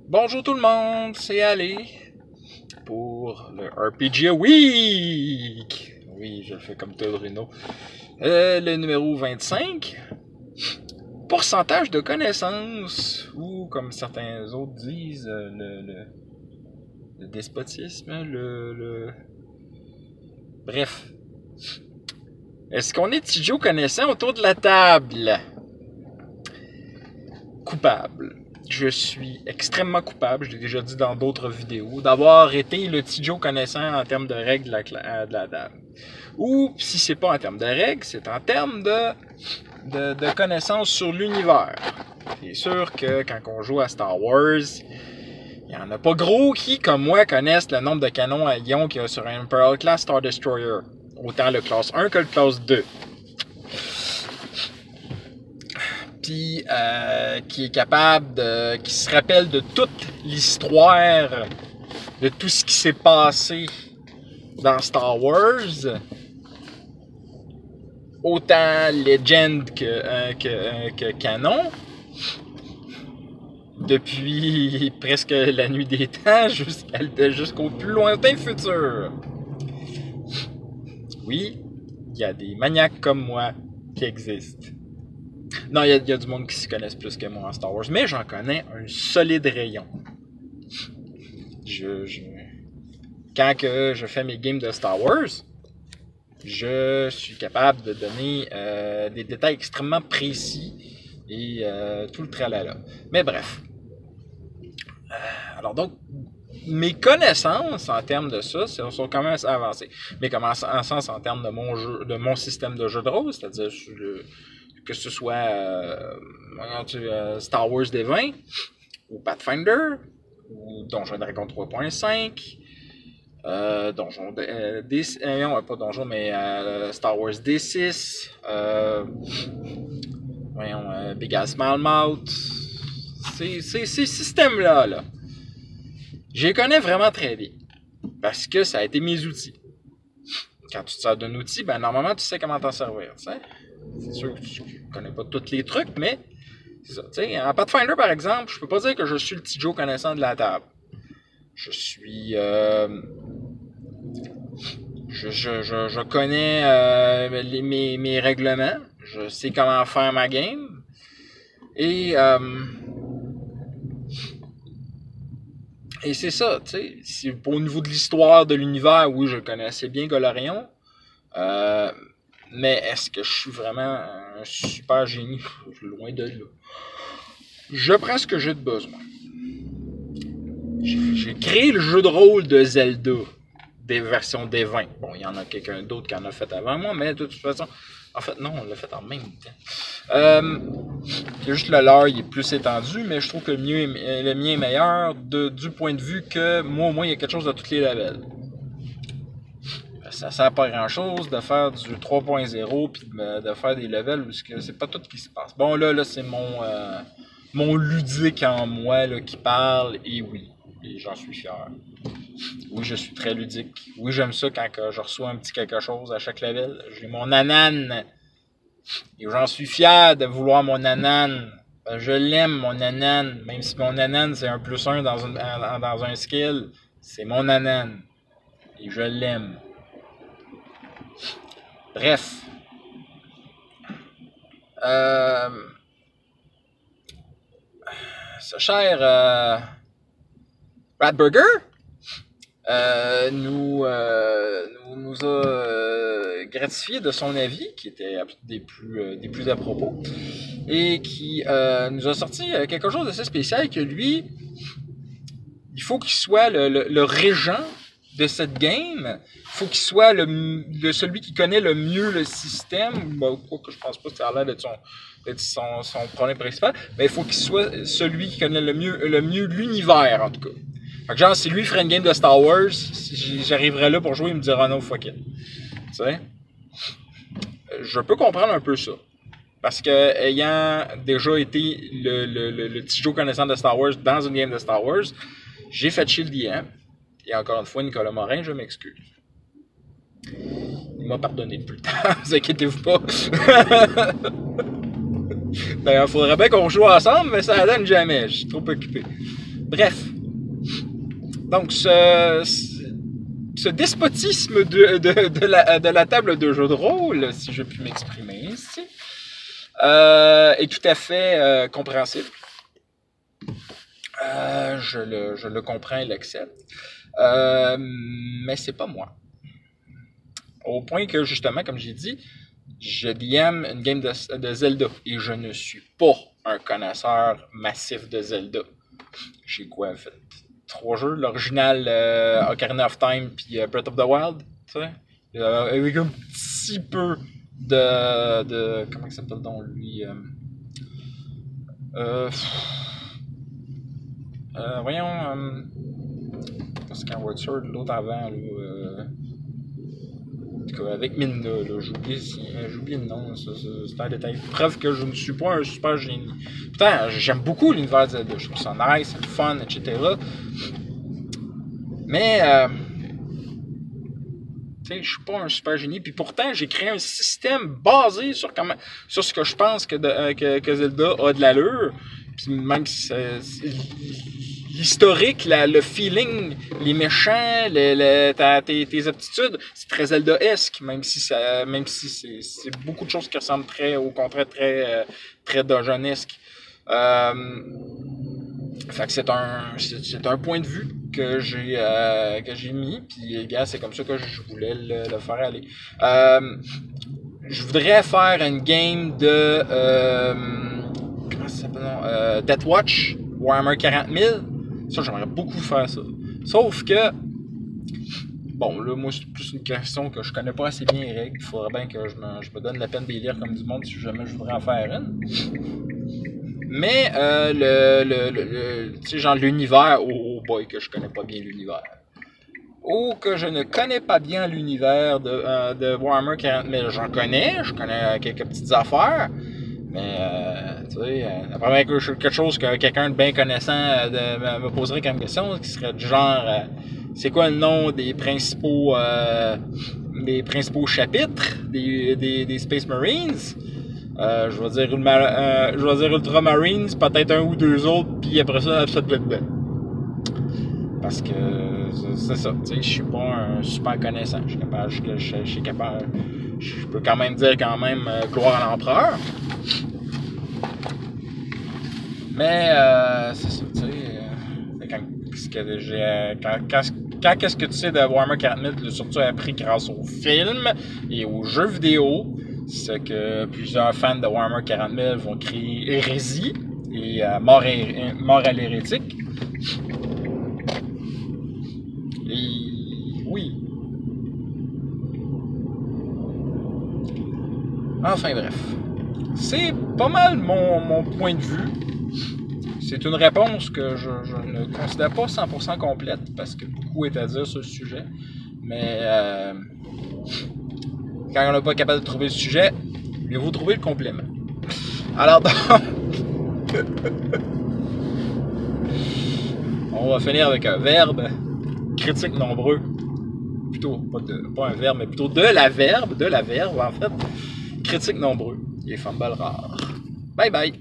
Bonjour tout le monde, c'est Ali pour le RPG Week. Oui, je le fais comme Bruno. Le numéro 25. Pourcentage de connaissances, ou comme certains autres disent, le despotisme, Bref. Est-ce qu'on est idiot connaissant autour de la table? Coupable. Je suis extrêmement coupable, je l'ai déjà dit dans d'autres vidéos, d'avoir été le Tidjo connaissant en termes de règles de la table. Ou, si c'est pas en termes de règles, c'est en termes de connaissances sur l'univers. C'est sûr que quand on joue à Star Wars, il n'y en a pas gros qui, comme moi, connaissent le nombre de canons à ion qu'il y a sur un Imperial Class Star Destroyer. Autant le classe 1 que le classe 2. Puis qui est capable qui se rappelle de toute l'histoire, de tout ce qui s'est passé dans Star Wars, autant Legend que canon, depuis presque la nuit des temps jusqu'au plus lointain futur. Oui, il y a des maniaques comme moi qui existent. Non, il y a du monde qui s'y connaissent plus que moi en Star Wars, mais j'en connais un solide rayon. Quand que je fais mes games de Star Wars, je suis capable de donner des détails extrêmement précis et tout le tralala. Mais bref. Alors donc, mes connaissances en termes de ça sont quand même assez avancées. Mes connaissances en termes de mon système de jeu de rôle, c'est-à-dire que ce soit Star Wars D20, ou Pathfinder, ou Donjon Dragon 3.5, Star Wars D6, Big Ass Malmouth, ces systèmes-là, je les connais vraiment très bien, parce que ça a été mes outils. Quand tu te sers d'un outil, ben normalement tu sais comment t'en servir, tu sais. C'est sûr que tu connais pas tous les trucs, mais c'est ça. T'sais, en Pathfinder, par exemple, je peux pas dire que je suis le petit Joe connaissant de la table. Je suis... Je connais mes règlements. Je sais comment faire ma game. Et c'est ça, tu sais. Au niveau de l'histoire de l'univers, oui, je connais assez bien Golarion. Mais est-ce que je suis vraiment un super génie? Loin de là. Je prends ce que j'ai de besoin. J'ai créé le jeu de rôle de Zelda, des versions des 20. Bon, il y en a quelqu'un d'autre qui en a fait avant moi, mais de toute façon, en fait, non, on l'a fait en même temps. C'est juste le lore, il est plus étendu, mais je trouve que le mien est meilleur du point de vue que moi, au moins, il y a quelque chose de tous les levels. Ça sert pas à grand chose de faire du 3.0 puis de faire des levels où c'est pas tout ce qui se passe. Bon, là c'est mon ludique en moi là, qui parle, et oui, et j'en suis fier. Oui, je suis très ludique. Oui, j'aime ça quand je reçois un petit quelque chose à chaque level. J'ai mon nanan. Et j'en suis fier de vouloir mon nanan. Je l'aime, mon nanan. Même si mon nanan, c'est un +1 dans un skill, c'est mon nanan. Et je l'aime. Bref. Ce cher Ratburger nous a gratifié de son avis, qui était des plus à propos, et qui nous a sorti quelque chose d'assez spécial, que lui, il faut qu'il soit le régent de cette game. Il faut qu'il soit celui qui connaît le mieux le système. Bon, que je pense pas que ça a l'air d'être son problème principal, mais il faut qu'il soit celui qui connaît le mieux l'univers, en tout cas. Fait que genre, si lui ferait une game de Star Wars, si j'arriverais là pour jouer, il me dirait no, fuck it. Tu sais? Je peux comprendre un peu ça. Parce que, ayant déjà été le petit Joe connaissant de Star Wars dans une game de Star Wars, j'ai fait chier le DM. Et encore une fois, Nicolas Morin, je m'excuse. Il m'a pardonné depuis le temps, ne vous inquiétez-vous pas. D'ailleurs, il faudrait bien qu'on joue ensemble, mais ça donne jamais, je suis trop occupé. Bref. Donc, ce despotisme de la table de jeu de rôle, si je puis m'exprimer ici, est tout à fait compréhensible. Je le comprends et l'accepte. Mais c'est pas moi. Au point que, justement, comme j'ai dit, je DM une game de Zelda et je ne suis pas un connaisseur massif de Zelda. J'ai quoi fait? 3 jeux, l'original Ocarina of Time puis Breath of the Wild, tu sais, avec un petit peu de comment il s'appelle donc lui, voyons, pas Skyward Sword, l'autre avant, là, en tout cas, avec Midna, là, j'oublie le nom, c'est un détail. Preuve que je ne suis pas un super génie. Pourtant, j'aime beaucoup l'univers de Zelda, je trouve ça nice, c'est le fun, etc. Mais, tu sais, je suis pas un super génie, puis pourtant, j'ai créé un système basé sur ce que je pense que Zelda a de l'allure, puis même si l'historique, le feeling, les méchants, tes aptitudes, c'est très Zelda-esque, même si c'est beaucoup de choses qui ressemblent au contraire très Dungeonesque. Fait que c'est un point de vue que j'ai mis, puis gars, c'est comme ça que je voulais le faire aller. Je voudrais faire une game de comment ça s'appelle, Death Watch, Warhammer 40 000. Ça, j'aimerais beaucoup faire ça. Sauf que, bon, là, moi, c'est plus une question que je connais pas assez bien les règles. Il faudrait bien que je me donne la peine de les lire comme du monde si jamais je voudrais en faire une. Mais, tu sais, genre l'univers, oh boy, que je connais pas bien l'univers. Oh, que je ne connais pas bien l'univers de Warhammer 40 000. Je connais quelques petites affaires. Mais, tu sais, après quelque chose que quelqu'un de bien connaissant me poserait comme question, qui serait du genre, c'est quoi le nom des principaux chapitres des Space Marines? Je vais dire Ultramarines, peut-être un ou deux autres, puis après ça, ça te dedans. Parce que c'est ça, tu sais, je suis pas un super connaissant. Je suis capable, je peux quand même dire gloire à l'empereur. Mais c'est ça, tu sais, quand qu'est-ce que tu sais de Warhammer 40 000, tu l'as surtout appris grâce aux films et aux jeux vidéo. C'est que plusieurs fans de Warhammer 40 000 vont crier hérésie et mort à l'hérétique. Et oui. Enfin bref. C'est pas mal mon point de vue. C'est une réponse que je ne considère pas 100% complète parce que beaucoup est à dire sur le sujet. Mais quand on n'est pas capable de trouver le sujet, mieux vaut trouver le complément. Alors donc, on va finir avec un verbe critique nombreux. Plutôt, pas un verbe, mais plutôt de la verbe en fait. Critique nombreux et fumble rare. Bye bye!